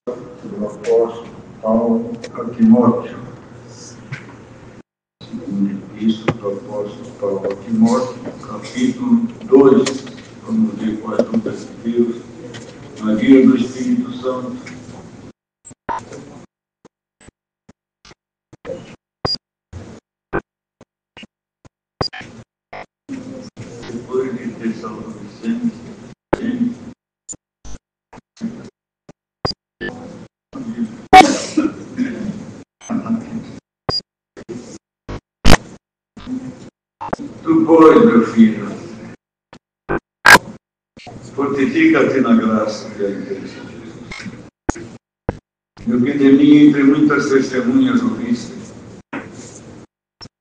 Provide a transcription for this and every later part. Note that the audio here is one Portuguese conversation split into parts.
do apóstolo Paulo a Timóteo. Segunda epístola do apóstolo Paulo a Timóteo, capítulo 2, vamos ver com a ajuda de Deus, na guia do Espírito Santo. Depois de Tessalonicenses, tu, pois, meu filho, fortifica-te na graça que é em Cristo Jesus. E o que de mim, entre muitas testemunhas, ouviste,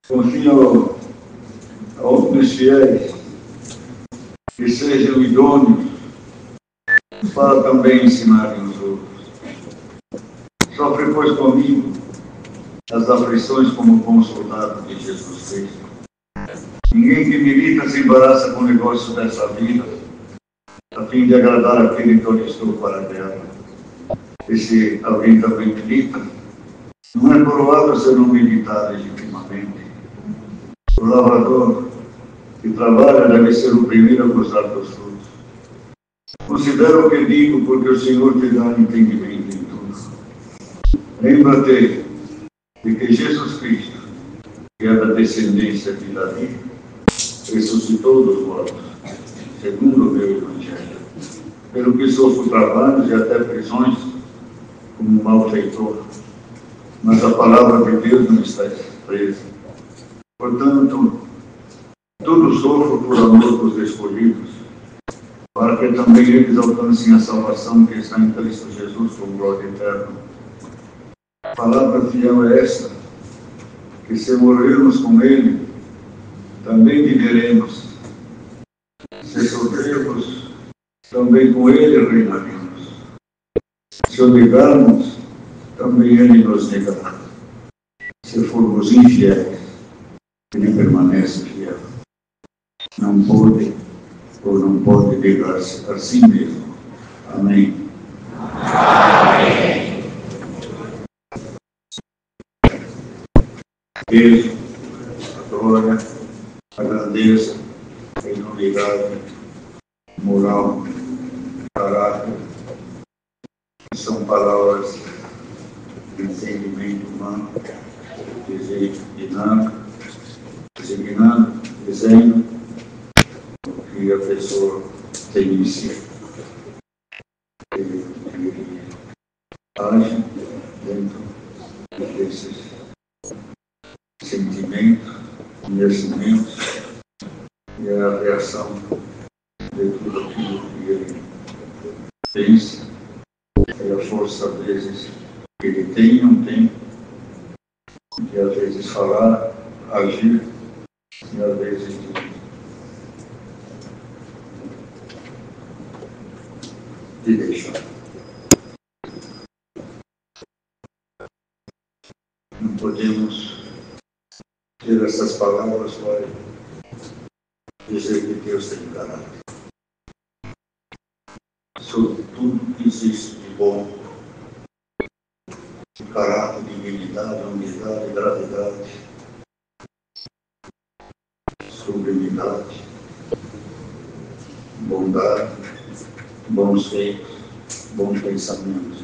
confia a homens fiéis, que sejam idôneos, para também ensinarem os outros. Sofre, pois, comigo as aflições como bom soldado de Jesus Cristo. Ninguém que milita se embaraça com o negócio dessa vida, a fim de agradar aquele que eu lhe estou para dela. E se alguém também milita, não é provável ser um militar legitimamente. O lavrador que trabalha deve ser o primeiro a gozar dos frutos. Considera o que digo, porque o Senhor te dá entendimento em tudo. Lembra-te de que Jesus Cristo, que é da descendência de Davi, ressuscitou dos mortos, segundo o meu Evangelho, pelo que sofro trabalhos e até prisões, como um malfeitor. Mas a palavra de Deus não está presa. Portanto, tudo sofro por amor dos escolhidos, para que também eles alcancem a salvação que está em Cristo Jesus com glória eterna. A palavra fiel é esta, que se morrermos com Ele, também viveremos. Se sofrermos, também com Ele reinaremos. Se o negarmos, também Ele nos negará. Se formos infiéis, Ele permanece fiel. Não pode ou não pode negar-se a si mesmo. Amém. Amém. Deus, a glória, a grandeza, a inutilidade, moral, caráter, são palavras de entendimento humano, dizendo o que a pessoa tem em si. Ele age dentro desses sentimentos, conhecimentos e a reação de tudo aquilo que ele pensa e a força, às vezes, que ele tem e não tem, e às vezes falar, agir, e às vezes de deixar. Não podemos ter essas palavras para dizer que Deus tem caráter. Sobre tudo que existe de bom, de caráter, dignidade, humildade, gravidade, sublimidade, bondade, bons feitos, bons pensamentos.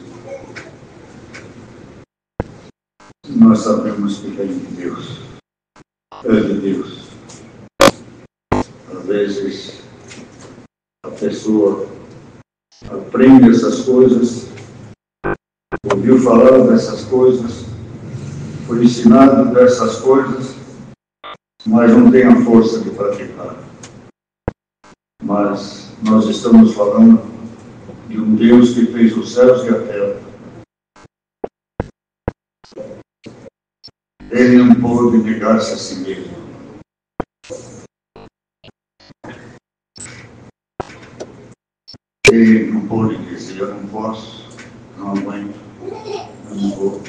Nós sabemos que vem de Deus. É de Deus. Às vezes, a pessoa aprende essas coisas, ouviu falar dessas coisas, foi ensinado dessas coisas, mas não tem a força de praticar. Mas nós estamos falando de um Deus que fez os céus e a terra. Ele não pôde negar-se a si mesmo. Ele não pôde dizer, eu não posso, não aguento, eu não vou,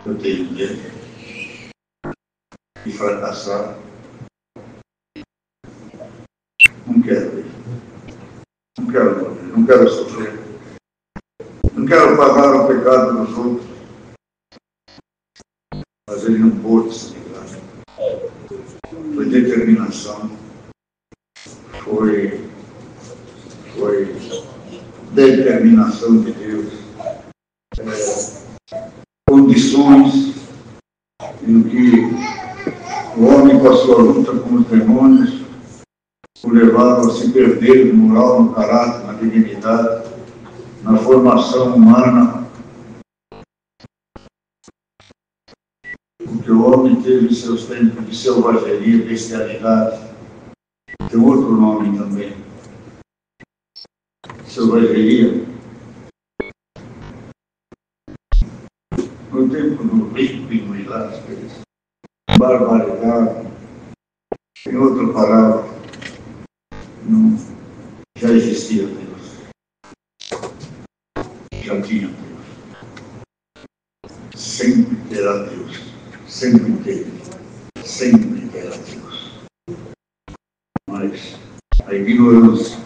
eu tenho medo de fracassar. Não quero ver, não quero morrer, não quero sofrer, não quero pagar o pecado dos outros, mas ele não pôde se negar. Foi determinação, foi determinação de Deus, condições em que o homem, com a sua luta com os demônios, o levaram a se perder no moral, no caráter, na dignidade, na formação humana. Porque o homem teve seus tempos de selvageria, bestialidade. Tem outro nome também. Selvageria. No tempo do rico e do ilástico, barbaridade. Em outra palavra, não, já existia Deus. Já tinha Deus. Sempre terá Deus. Sempre teve. Sempre terá Deus. Mas a ignorância,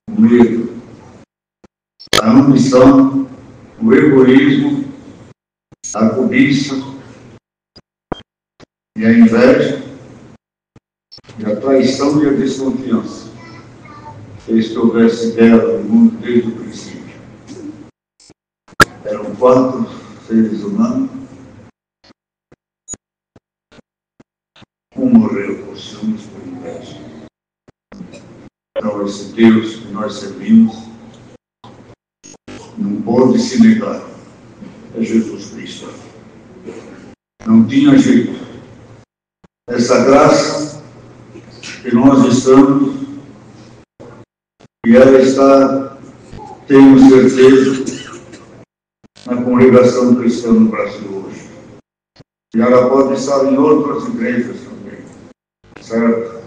o medo, a ambição, o egoísmo, a cobiça e a inveja, e a traição e a desconfiança fez que houvesse guerra no mundo desde o princípio. Eram 4 seres humanos, um morreu por ciúmes, por inveja. Então esse Deus que nós servimos não pôde se negar. É Jesus Cristo. Não tinha jeito. Essa graça que nós estamos, e ela está, tenho certeza, na congregação cristã no Brasil hoje. E ela pode estar em outras igrejas também, certo?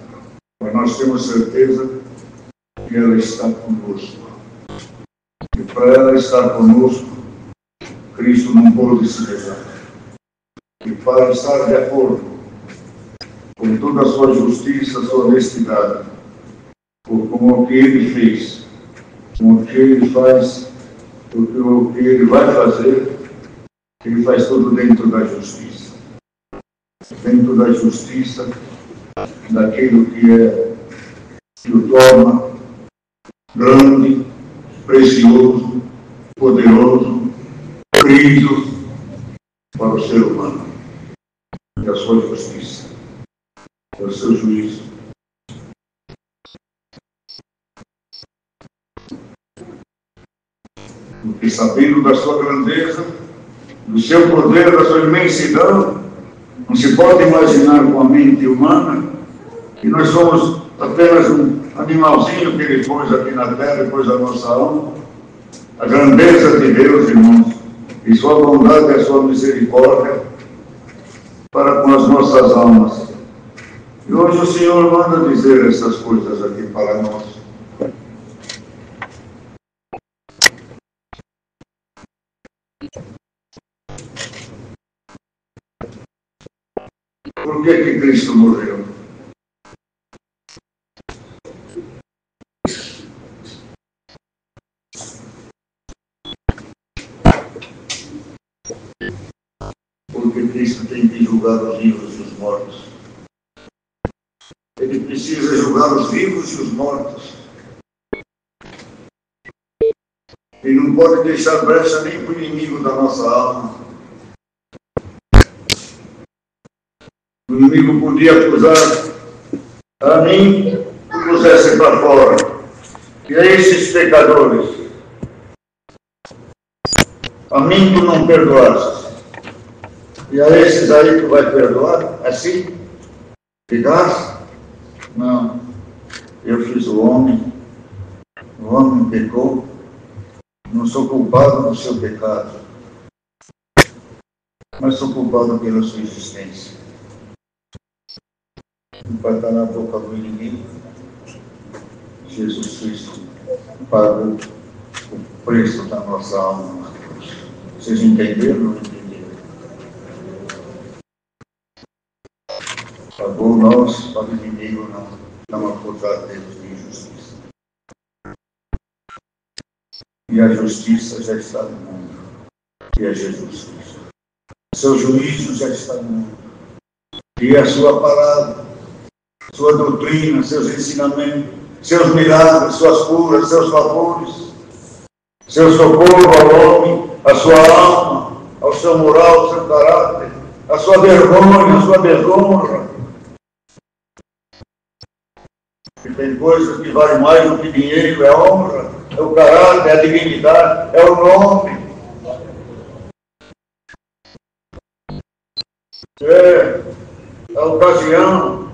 Mas nós temos certeza que ela está conosco. E para ela estar conosco, Cristo não pôde se negar. E para estar de acordo com toda a sua justiça, a sua honestidade, com o que ele fez, com o que ele faz, o que ele vai fazer, ele faz tudo dentro da justiça. Dentro da justiça, daquilo que o torna grande, precioso, poderoso, querido para o ser humano. E a sua justiça, o seu juízo. Porque sabendo da sua grandeza, do seu poder, da sua imensidão, não se pode imaginar com a mente humana que nós somos apenas um animalzinho que ele pôs aqui na terra e pôs a nossa alma. A grandeza de Deus, irmãos, e sua bondade e a sua misericórdia para com as nossas almas. E hoje o Senhor manda dizer essas coisas aqui para nós. Por que Cristo morreu? Porque Cristo tem que julgar os vivos e os mortos. Ele precisa julgar os vivos e os mortos. Ele não pode deixar brecha nem para o inimigo da nossa alma. O inimigo podia acusar a mim que pusesse para fora. E a esses pecadores, a mim tu não perdoaste. E a esses aí tu vai perdoar? Assim? Ficaste? Não. Eu fiz o homem pecou, não sou culpado do seu pecado, mas sou culpado pela sua existência. Vai estar na boca do inimigo. Jesus Cristo pagou o preço da nossa alma na cruz. Vocês entenderam ou não entenderam? Pagou nós para o inimigo não acusar Deus de injustiça. e a justiça já está no mundo, que é Jesus Cristo. Seu juízo já está no mundo, e a sua palavra, sua doutrina, seus ensinamentos, seus milagres, suas curas, seus favores, seu socorro ao homem, a sua alma, ao seu moral, ao seu caráter, a sua vergonha, a sua desonra. E tem coisas que valem mais do que dinheiro, é a honra, é o caráter, é a dignidade, é o nome. É a ocasião,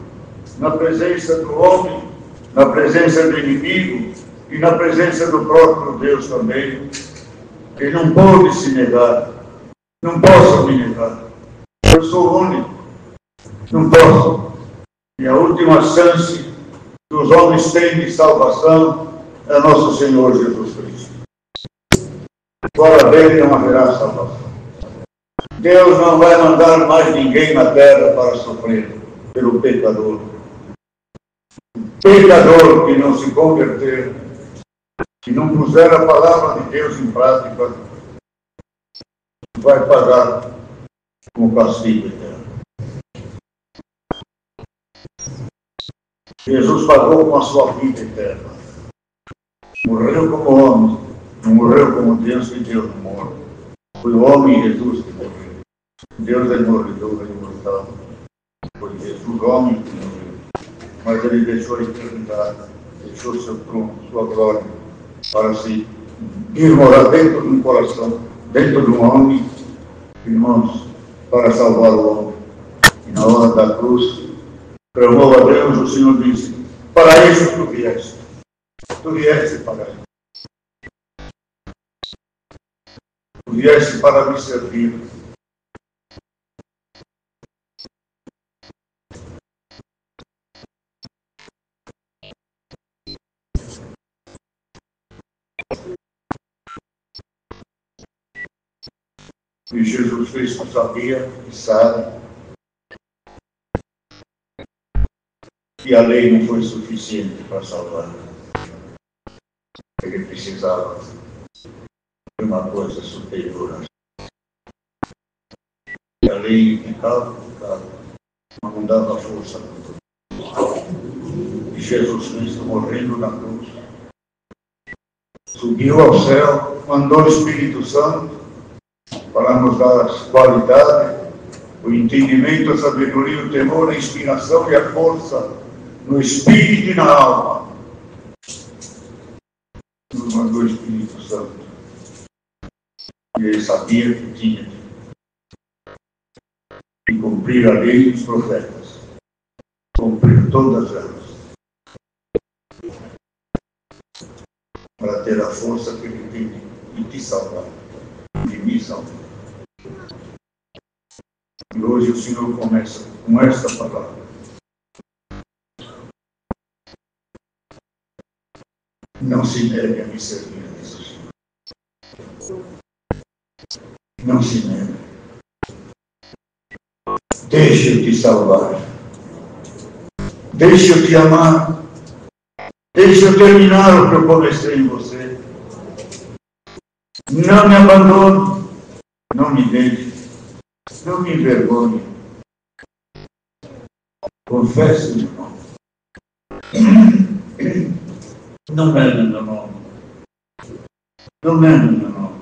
na presença do homem, na presença do inimigo e na presença do próprio Deus também. Ele não pode se negar, não posso me negar. Eu sou único, não posso. E a última chance que os homens têm de salvação é nosso Senhor Jesus Cristo. Fora dele não haverá salvação. Deus não vai mandar mais ninguém na terra para sofrer pelo pecador. Pecador que não se converter, que não puser a palavra de Deus em prática, vai pagar com o castigo eterno. Jesus pagou com a sua vida eterna. Morreu como homem, não morreu como Deus, e Deus não morre. Foi o homem Jesus que morreu. Deus é morredor, é imortal. Foi Jesus, homem, que morreu. Mas ele deixou a eternidade, deixou seu trono, sua glória, para se ir morar dentro de um coração, dentro de um homem, irmãos, para salvar o homem. E na hora da cruz, clamou a Deus, o Senhor disse: para isso tu vieste. Tu vieste para isso. Tu vieste para me servir. E Jesus Cristo sabia e sabe que a lei não foi suficiente para salvar. Ele precisava de uma coisa superior. E a lei ficava, mas não dava força. E Jesus Cristo, morrendo na cruz, subiu ao céu, mandou o Espírito Santo para nos dar as qualidades, o entendimento, a sabedoria, o temor, a inspiração e a força no espírito e na alma. Nos mandou o Espírito Santo. E ele sabia que tinha que cumprir a lei dos profetas, cumprir todas elas, para ter a força que ele tem de te salvar, de me salvar. E hoje o Senhor começa com esta palavra. Não se negue a me servir, diz o Senhor. Não se negue. Deixa eu te salvar. Deixa eu te amar. Deixa eu terminar o que eu comecei em você. Não me abandone. Não me deixe. Não me envergonhe. Confesse, irmão. Não negue meu nome. Não negue meu nome.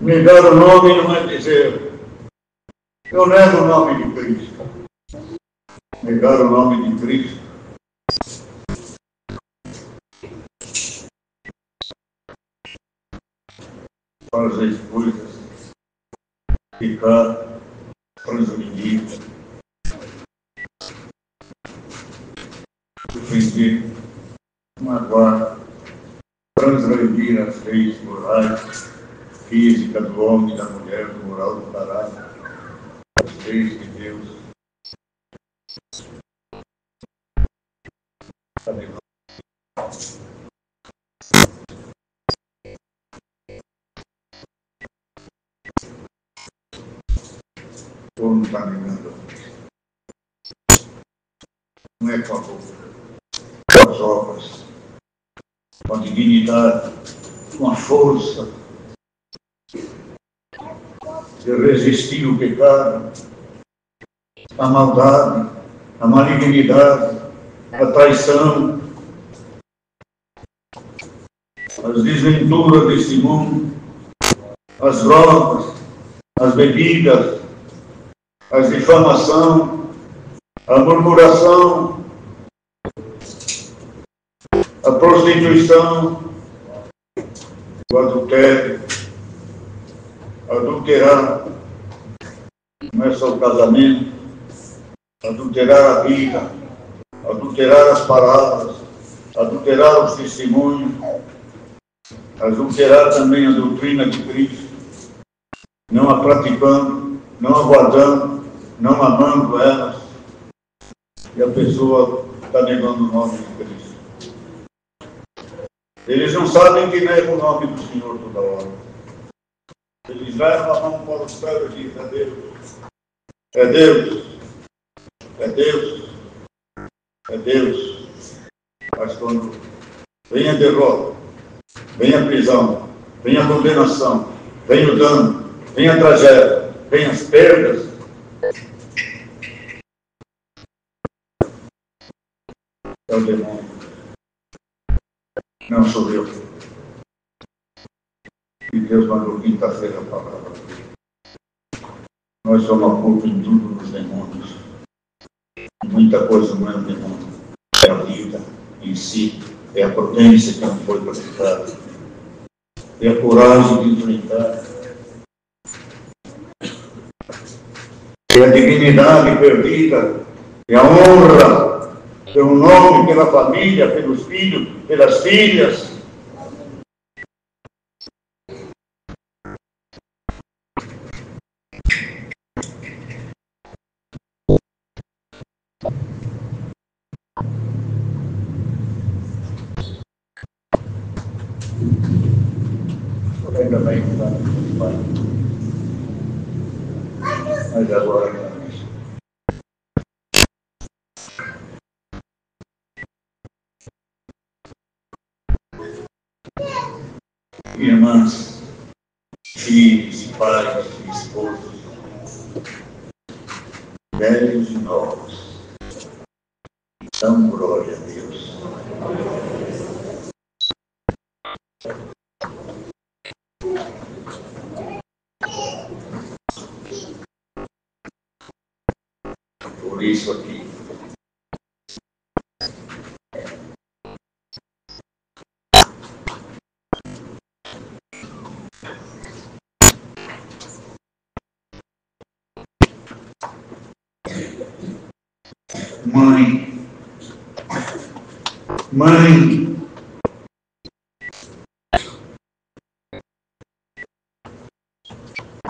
Negar o nome não é dizer: eu nego o nome de Cristo. Negar o nome de Cristo fazer coisas, ficar transgredindo, ofender, magoar, transgredir as leis morais, física do homem, da mulher, do moral, do caráter, as leis de Deus. Ou não está negando. não é com a boca, com as obras, com a dignidade, com a força de resistir o pecado, a maldade, a malignidade, a traição, as desventuras deste mundo, as drogas, as bebidas, a difamação, a murmuração, a prostituição, o adultério. Adulterar não é só o casamento, adulterar a vida, adulterar as palavras, adulterar os testemunhos, adulterar também a doutrina de Cristo, não a praticando, não a guardando, não amando elas, e a pessoa está negando o nome de Cristo. Eles não sabem que nega o nome do Senhor toda hora. Eles levam a mão para o céu e dizem: é Deus, é Deus, é Deus, é Deus. Mas quando vem a derrota, vem a prisão, vem a condenação, vem o dano, vem a tragédia, vem as perdas, é o demônio. Não sou eu. E Deus mandou quinta-feira a palavra. Nós somos a culpa em tudo dos demônios. Muita coisa não é o demônio. É a vida em si. É a prudência que não foi praticada. É a coragem de enfrentar. É a dignidade perdida. É a honra pelo nome, pela família, pelos filhos, pelas filhas. Ainda bem que está no Pai. Mas agora não. Irmãs, filhos, pais, esposos, velhos e novos, dão glória a Deus. Por isso aqui, mãe,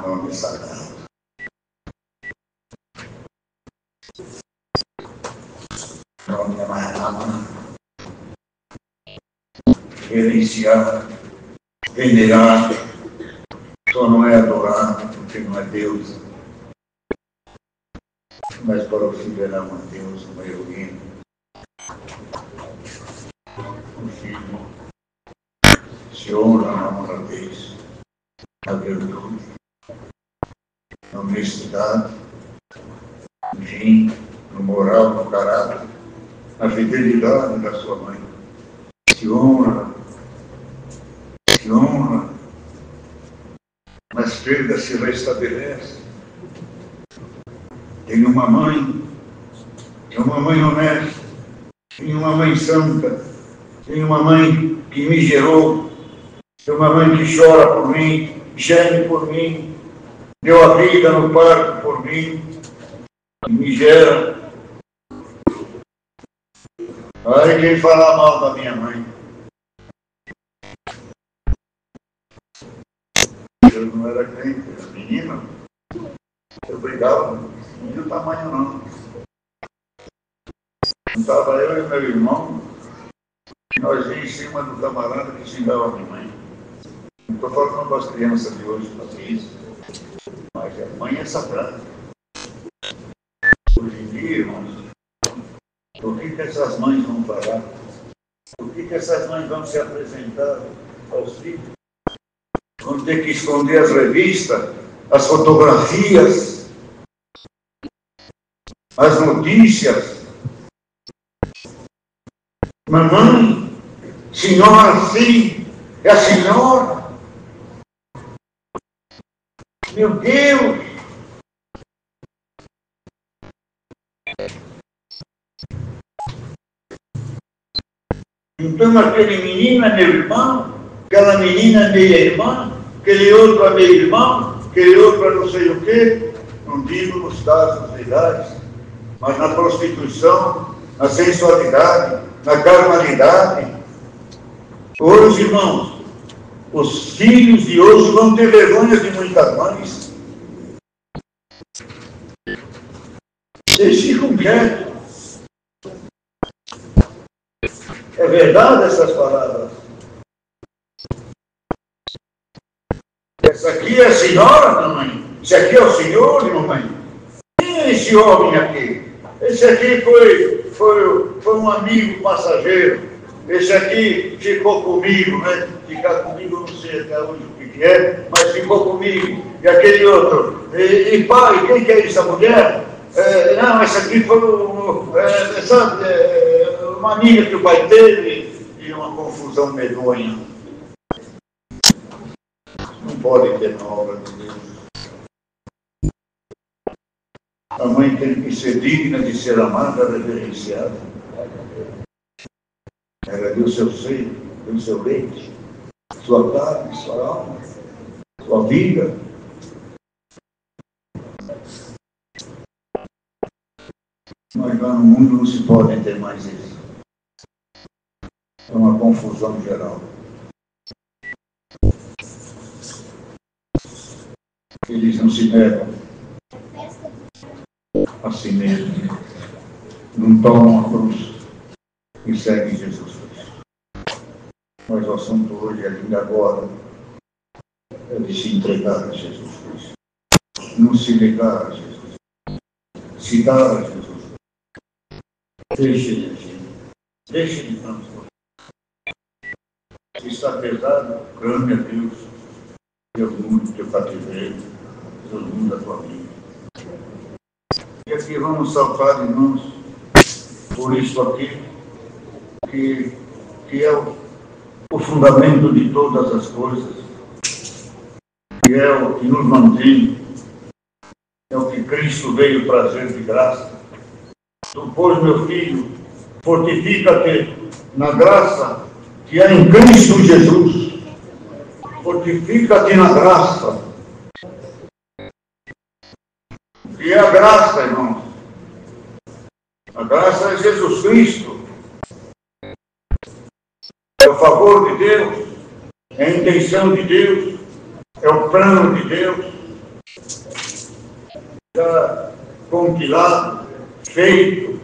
nome sagrado. Nome amarrado, gerenciar, venerar, só não é adorado porque não é Deus. Mas para o filho era uma Deus, uma heroína. O filho se honra na honradez, na virtude, na honestidade, enfim, no moral, no caráter, na fidelidade da sua mãe. Se honra, mas perda se restabelece. Tem uma mãe honesta, tem uma mãe santa, tem uma mãe que me gerou, tem uma mãe que chora por mim, geme por mim, deu a vida no parto por mim, e me gera. Ai, quem fala mal da minha mãe. Eu não era crente, era menina. Eu brigava, não tinha tamanho não. Estava eu e meu irmão, e nós íamos em cima do camarada que xingava a minha mãe. Não estou falando para as crianças de hoje fazer isso, mas a mãe é sagrada. Hoje em dia, irmãos, o que que essas mães vão falar? O que essas mães vão se apresentar aos filhos? Vão ter que esconder as revistas, as fotografias, as notícias. Mamãe, senhora, sim, é a senhora. Meu Deus! Então aquele menino é meu irmão, aquela menina é minha irmã, aquele outro é meu irmão, aquele outro é não sei o quê. Não digo nos casos legais, mas na prostituição, na sensualidade, na carnalidade. Hoje, irmãos, os filhos de hoje vão ter vergonha de muitas mães. Vocês ficam quietos. É verdade essas palavras? Essa aqui é a senhora, mamãe? Esse aqui é o senhor, mamãe? Quem é esse homem aqui? Esse aqui foi um amigo passageiro. Esse aqui ficou comigo, né? Ficar comigo, eu não sei até hoje o que é, mas ficou comigo. E aquele outro. E pai, quem que é essa mulher? Não, essa aqui foi uma amiga que o pai teve, e uma confusão medonha. Não pode ter na obra de Deus. A mãe tem que ser digna de ser amada, reverenciada. Ela deu seu seio, deu seu leite, sua carne, sua alma, sua vida. Mas lá no mundo não se pode ter mais isso. É uma confusão geral. Eles não se negam a si mesmos. Não tomam a cruz e seguem Jesus Cristo. Mas o assunto hoje, ainda agora, é de se entregar a Jesus Cristo. Não se negar a Jesus. Se dar a Jesus. Deixe de agir. Deixe de transportar. Se está pesado, clame a Deus. Deus muda o teu cativeiro. Deus muda a tua vida. E aqui vamos saltar, irmãos, por isso aqui, que é o fundamento de todas as coisas, que é o que nos mantém, é o que Cristo veio trazer de graça. Tu, pois, meu filho, fortifica-te na graça que há em Cristo Jesus. Fortifica-te na graça. O que é a graça, irmãos? A graça é Jesus Cristo. É o favor de Deus, é a intenção de Deus, é o plano de Deus, já compilado, feito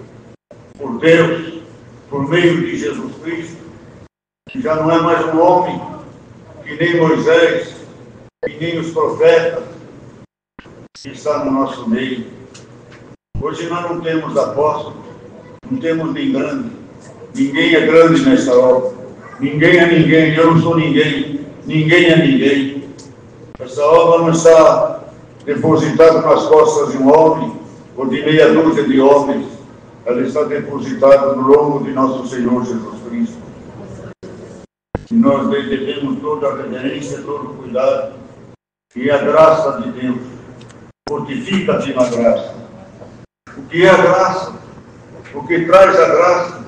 por Deus, por meio de Jesus Cristo, que já não é mais um homem, que nem Moisés, que nem os profetas, que está no nosso meio. Hoje nós não temos apóstolo, não temos nem grande, ninguém é grande nessa obra. Ninguém é ninguém, eu não sou ninguém, ninguém é ninguém. Essa obra não está depositada nas costas de um homem ou de meia dúzia de homens. Ela está depositada no lombo de nosso Senhor Jesus Cristo. E nós devemos toda a reverência, todo o cuidado. E a graça de Deus. Fortifica-te na graça. O que é a graça? O que traz a graça?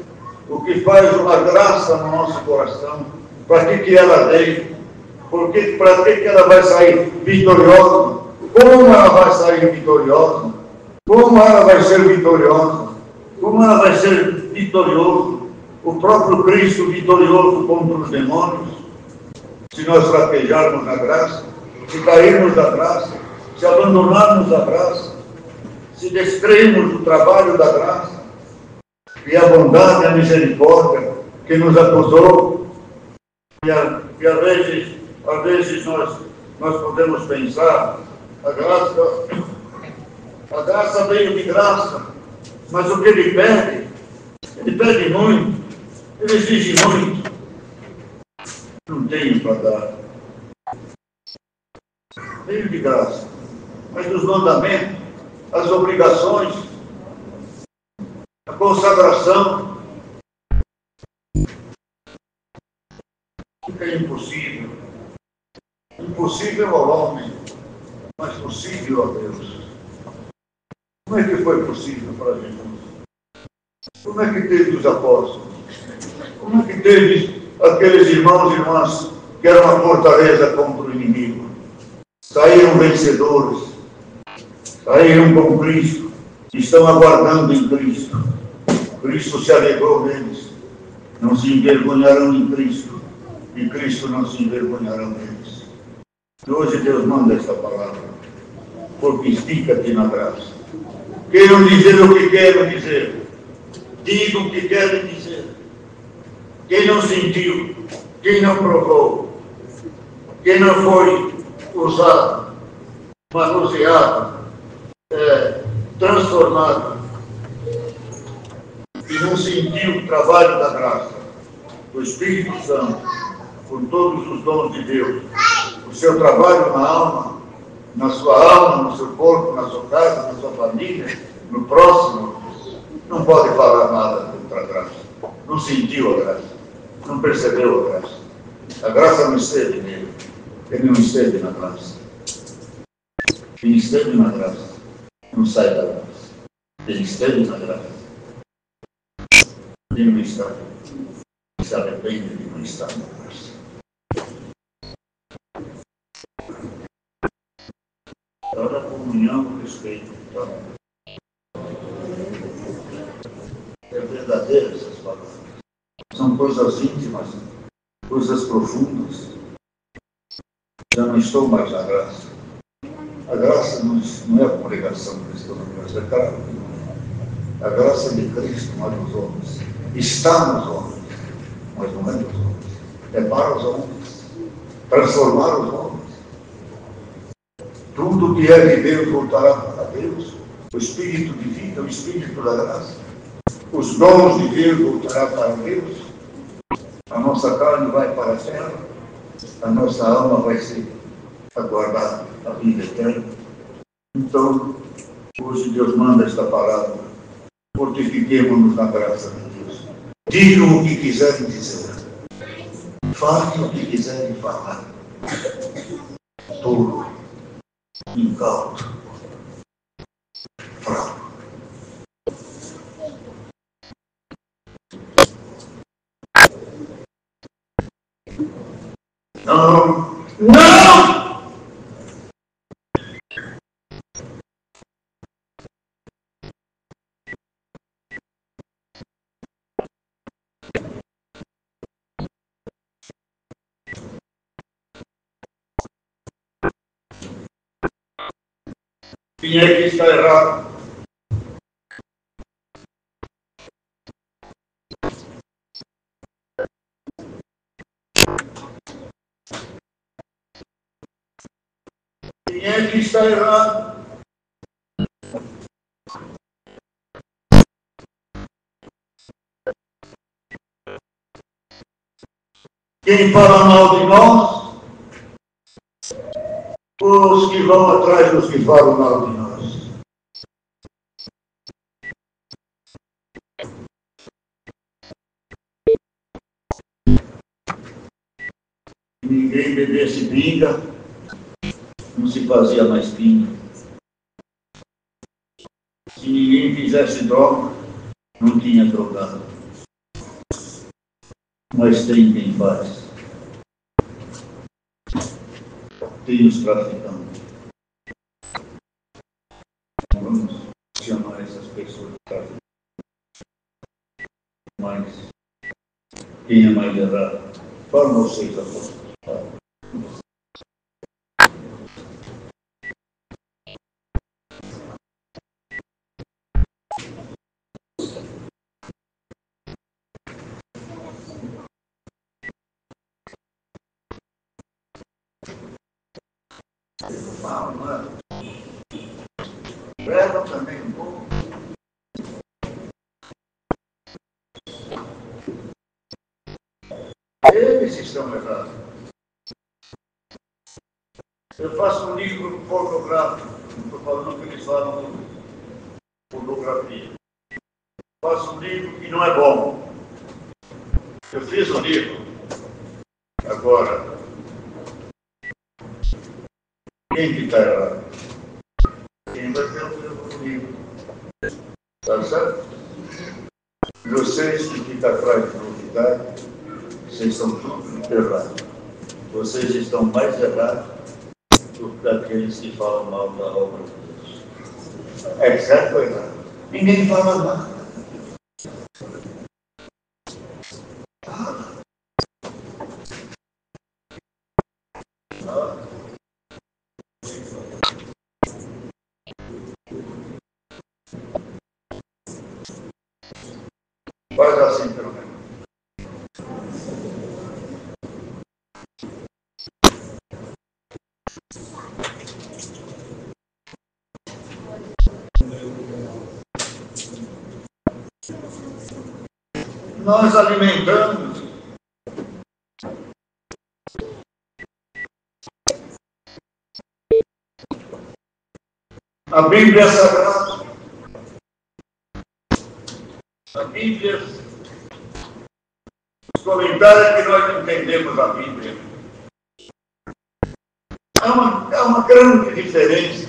O que faz uma graça no nosso coração? Para que ela veio? Para que ela vai sair vitoriosa? Como ela vai sair vitoriosa? Como ela vai ser vitoriosa? Como ela vai ser vitorioso? O próprio Cristo vitorioso contra os demônios? Se nós fraquejarmos na graça, se cairmos da graça, se abandonarmos a graça, se descremos do trabalho da graça, e a bondade e a misericórdia que nos acusou, e às vezes nós podemos pensar, a graça veio de graça, mas o que ele pede Ele pede muito, ele exige muito. Não tenho para dar. Tenho de graça. Mas dos mandamentos, as obrigações, a consagração, fica impossível. Impossível ao homem, mas possível a Deus. Como é que foi possível para Jesus? Como é que teve os apóstolos? Como é que teve aqueles irmãos e irmãs que eram uma fortaleza contra o inimigo? Saíram vencedores, saíram com Cristo, estão aguardando em Cristo. Cristo se alegrou deles, não se envergonharão em Cristo, e Cristo não se envergonharão deles. E hoje Deus manda esta palavra, fortifica-te na graça. Queiram dizer o que querem dizer, digam o que querem dizer. Quem não sentiu, quem não provou, quem não foi usado, manuseado, transformado, e não sentiu o trabalho da graça, do Espírito Santo, por todos os dons de Deus, o seu trabalho na alma, na sua alma, no seu corpo, na sua casa, na sua família, no próximo, não pode falar nada contra a graça. Não sentiu a graça, não percebeu a graça. A graça não esteve nele, ele não esteve na graça. Quem esteve na graça não sai da graça. Quem esteve na graça, quem não está, se arrepende de não estar na graça. Agora a comunhão, o respeito. Tá? É verdadeiro essas palavras. São coisas íntimas, coisas profundas. Já não estou mais na graça. A graça não é a congregação cristã, é claro que não é. A graça de Cristo não é dos homens. Está nos homens, mas não é dos homens. É para os homens. Transformar os homens. Tudo que é de Deus voltará a Deus. O Espírito de vida, o Espírito da graça. Os dons de Deus voltarão para Deus. A nossa carne vai para a terra. A nossa alma vai ser aguardar a vida eterna. Então, hoje Deus manda esta palavra. Fortifiquemo-nos na graça de Deus. Digam o que quiserem dizer. Falem o que quiserem falar. Tolo, incauto, fraco. Não! Não! Quem é que está errado? Quem é que está errado? Quem fala mal de nós? Os que vão atrás dos que falam mal de nós. Ninguém bebesse pinga, não se fazia mais pinga. Se ninguém fizesse droga, não tinha drogado. Mas tem quem faz. Tem os traficantes. Vamos chamar essas pessoas de traficantes. Mas quem é mais errado? Para vocês, apóstolos. Leva também um pouco. Eles estão errados. Eu faço um livro pornográfico, não estou falando que eles falam pornografia. Eu faço um livro que não é bom. Eu fiz um livro. Agora, quem que está errado? Quem vai ter o livro? Tá certo? Vocês que ficam atrás de novidade, vocês estão tudo errados. Vocês estão mais errados do que aqueles que falam mal da obra de Deus. É certo ou errado? Ninguém fala nada. Faz assim, pelo menos. Nós alimentamos a Bíblia Sagrada. A Bíblia, os comentários que nós entendemos a Bíblia. É uma grande diferença.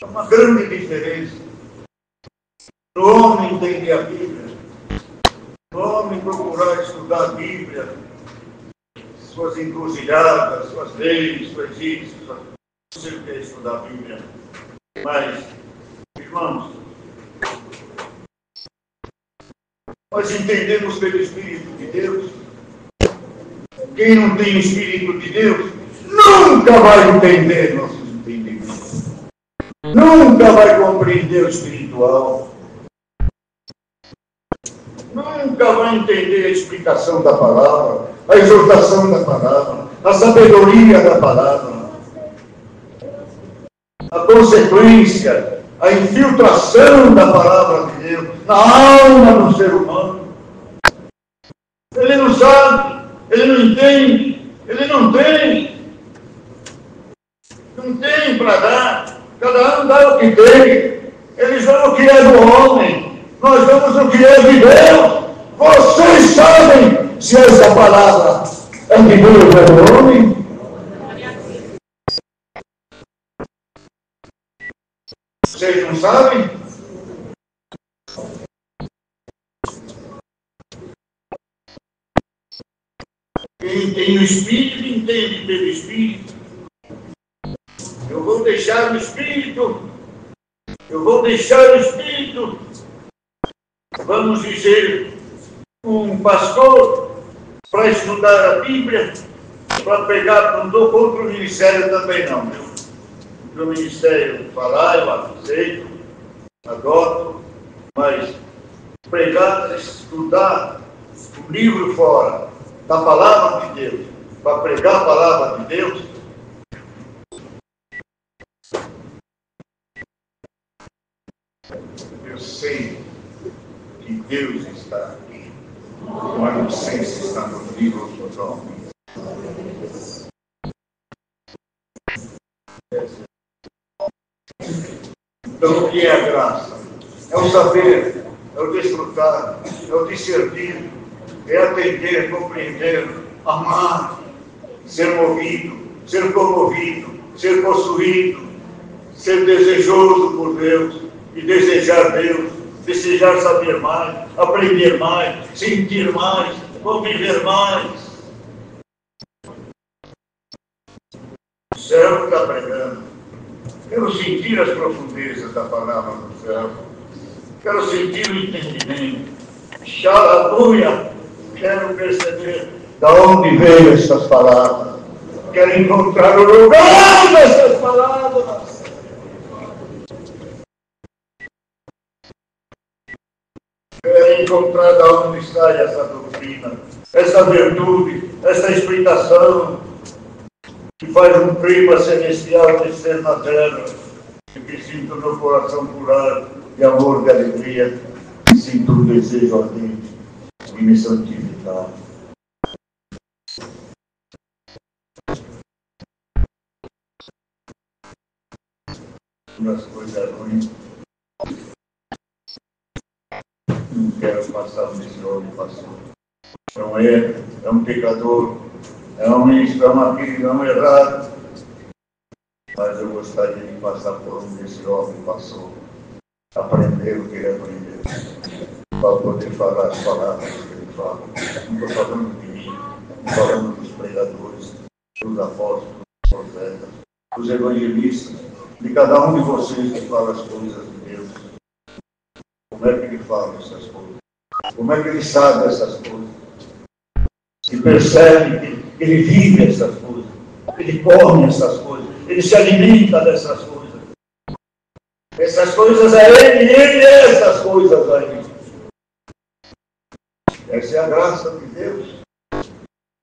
É uma grande diferença. O homem entender a Bíblia. O homem procurar estudar a Bíblia. Suas encruzilhadas, suas leis, suas isso. Você quer estudar a Bíblia. Mas, irmãos, nós entendemos pelo Espírito de Deus. Quem não tem o Espírito de Deus nunca vai entender nossos entendimentos. Nunca vai compreender o espiritual. Nunca vai entender a explicação da palavra, a exortação da palavra, a sabedoria da palavra, a consequência, a infiltração da palavra de Deus na alma do ser humano. Ele não sabe, ele não entende, ele não tem. Não tem para dar. Cada um dá o que tem. Eles dão o que é do homem. Nós damos o que é de Deus. Vocês sabem se essa palavra é de Deus ou é do homem? Vocês não sabem? Quem tem o Espírito entende pelo Espírito. Eu vou deixar o Espírito. Eu vou deixar o Espírito. Vamos dizer, um pastor para estudar a Bíblia, para pegar, não dou contra o ministério também não, viu? No ministério falar, eu aceito, adoto, mas pregar, estudar o livro fora da palavra de Deus, para pregar a palavra de Deus, eu sei que Deus está aqui, mas não sei se está no livro totalmente. Então, o que é a graça? É o saber, é o desfrutar, é o discernir, é atender, compreender, amar, ser movido, ser comovido, ser possuído, ser desejoso por Deus e desejar Deus, desejar saber mais, aprender mais, sentir mais, conviver mais. O céu está pregando. Quero sentir as profundezas da palavra do céu. Quero sentir o entendimento. Aleluia! Quero perceber de onde veio essas palavras. Quero encontrar o lugar dessas palavras. Quero encontrar de onde está essa doutrina, essa virtude, essa explicação que faz um clima celestial descer na terra, e que sinto no coração curar de amor, de alegria, e sinto um desejo ardente e me santificar. militar. As coisas ruins. Não quero passar o que homem passou. É um erro, é um pecador, é um isso, é um errado. Mas eu gostaria de passar por onde esse homem passou. Aprender o que ele aprendeu. Para poder falar as palavras que ele fala. Não estou falando de mim, estou falando dos pregadores, dos apóstolos, dos profetas, dos evangelistas, de cada um de vocês que fala as coisas de Deus. Como é que ele fala essas coisas? Como é que ele sabe essas coisas? Que percebe que ele vive essas coisas, ele come essas coisas, ele se alimenta dessas coisas. Essas coisas é ele e ele é essas coisas aí. Essa é a graça de Deus.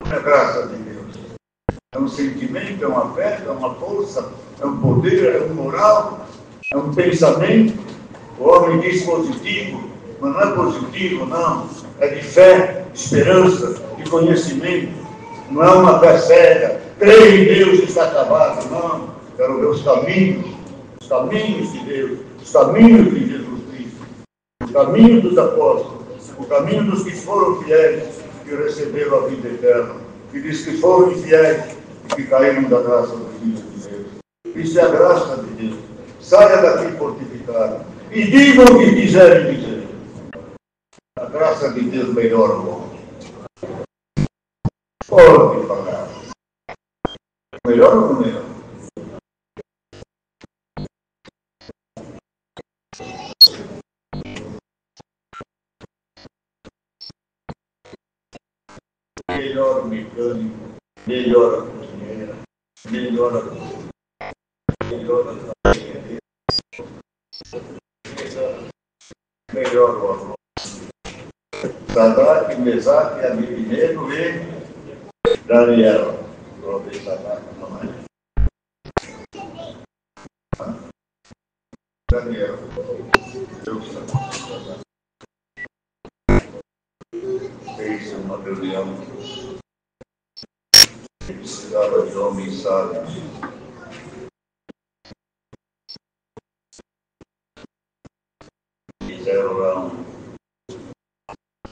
Não é a graça de Deus. É um sentimento, é um afeto, é uma força, é um poder, é um moral, é um pensamento. O homem diz positivo, mas não é positivo, não. É de fé, de esperança, de conhecimento. Não é uma fé cega. Creio em Deus e está acabado. Não. Quero ver os caminhos de Deus, os caminhos de Jesus Cristo, os caminhos dos apóstolos, o caminho dos que foram fiéis, que receberam a vida eterna, e dos que foram infiéis e que caíram da graça do Filho de Deus. Isso é a graça de Deus. Saia daqui fortificado e digam o que quiserem dizer. A graça de Deus melhora o homem. Pode falar. Melhor ou não melhor? Melhora o mecânico, melhora a cozinheira, melhora a família, melhora o avô. Sadraque, Mesaque, Abednego e Daniel. Glória a Sadraque, mamãe. Daniel, Deus Sadraque. Fez uma reunião. Precisava de homens sábios. Fizeram lá um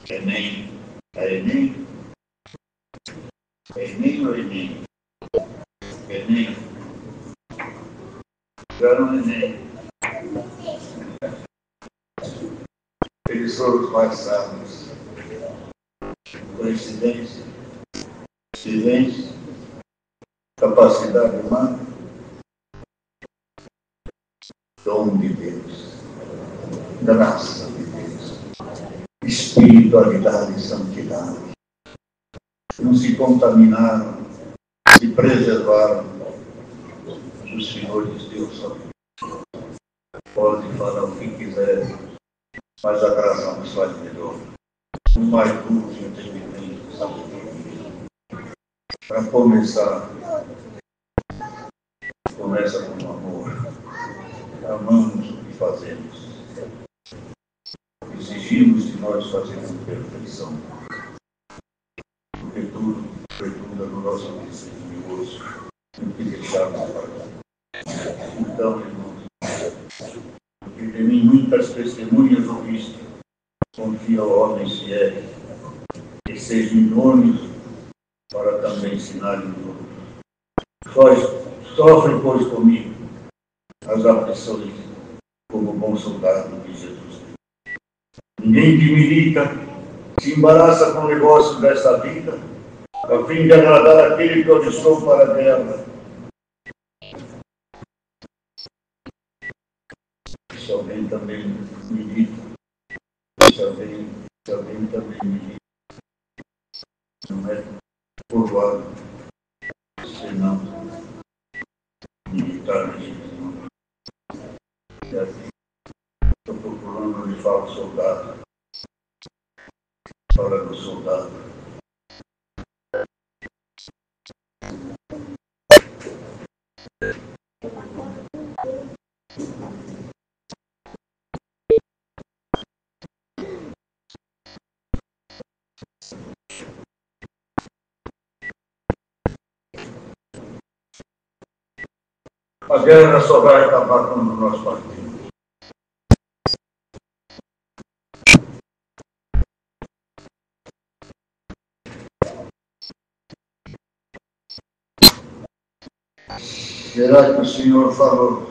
Enem. É Enem? Enem ou Enem? Enem. Fizeram um Enem. Eles foram os mais sábios. Coincidência? Silêncio? Capacidade humana? Dom de Deus. Graça de Deus. Espiritualidade e santidade. Não se contaminaram, se preservaram. O Senhor diz Deus só. Pode falar o que quiser, mas a graça nos faz melhor. O mais duro de entendimento, sabedoria. Para começar, começa com amor. Amamos o que fazemos. Exigimos de nós fazermos perfeição. Porque tudo redunda no nosso desejo no que deixarmos para cá. Então, irmãos, porque de mim muitas testemunhas ouviste, confia ao homens fiéis, que sejam idôneos para também ensinar os outros. Sofre, pois, comigo as aflições como bom soldado de Jesus. Ninguém que milita se embaraça com o negócio desta vida, a fim de agradar aquele que eu estou para a guerra. Se alguém também milita, se alguém também milita, não é por lado, senão militar legítimo. E assim, estou procurando onde fala soldado. Fala do soldado. A guerra só vai acabar quando nós partimos. Será que o Senhor falou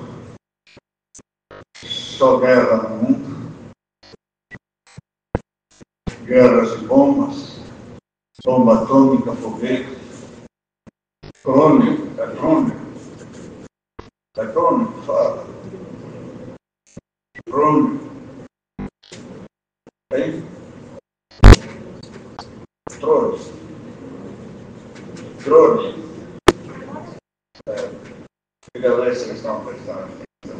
só guerra no mundo? Guerras de bombas, bomba atômica, foguete, crônico, fala. Crônico. Tem? Drones. Fica lá se eles estão prestando atenção.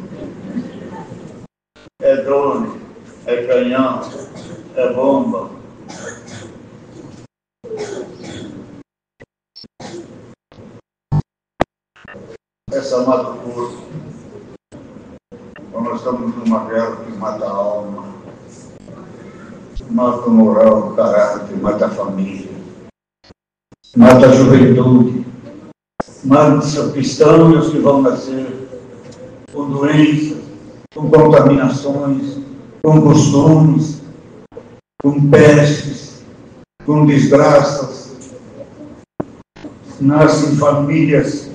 É drone, é canhão, é bomba. Essa mata o corpo. Então nós estamos numa guerra que mata a alma, mata a moral, o caráter, mata a família, mata a juventude, mata os cristãos e os que vão nascer com doenças, com contaminações, com costumes, com pestes, com desgraças. Nascem famílias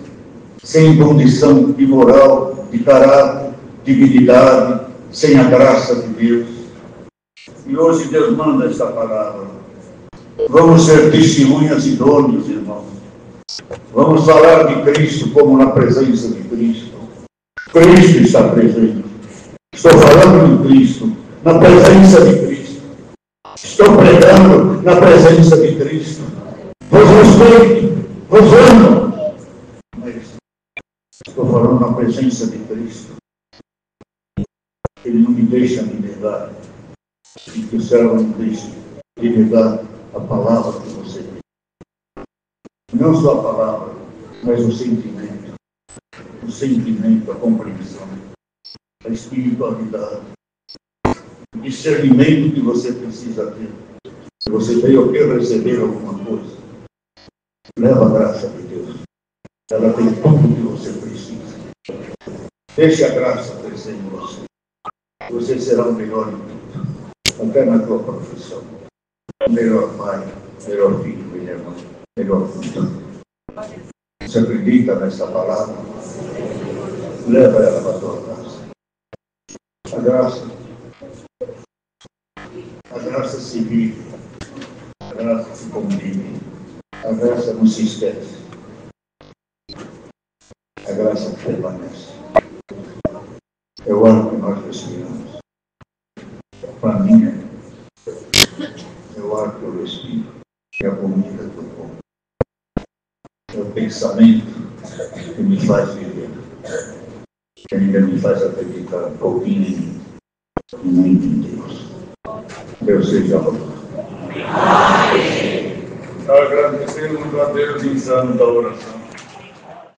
sem condição de moral, de caráter, dignidade, sem a graça de Deus. E hoje Deus manda esta palavra. Vamos ser testemunhas idôneas, irmãos. Vamos falar de Cristo como na presença de Cristo. Cristo está presente. Estou falando de Cristo, na presença de Cristo. Estou pregando na presença de Cristo. Vos respeito, vos amo. Mas estou falando na presença de Cristo. Ele não me deixa me negar. E que o céu não deixe de negar a palavra que você tem. Não só a palavra, mas o sentimento. O sentimento, a compreensão, a espiritualidade, o discernimento que você precisa ter. Se você veio aqui receber alguma coisa, leva a graça de Deus. Ela tem tudo que você precisa. Deixe a graça crescer em você. Você será o melhor em tudo, até na tua profissão. Melhor pai, melhor filho, melhor mãe, melhor filho. Você acredita nessa palavra? Leva ela para a tua casa. A graça se vive, a graça se convive, a graça não se esquece, a graça permanece. É o ar que nós respiramos. Para mim é o ar que eu respiro, é a comida que eu como, é o pensamento que me faz viver, que ainda me faz acreditar um pouquinho em mim e muito em Deus. Deus seja louvado. Agradecemos a Deus em santa oração.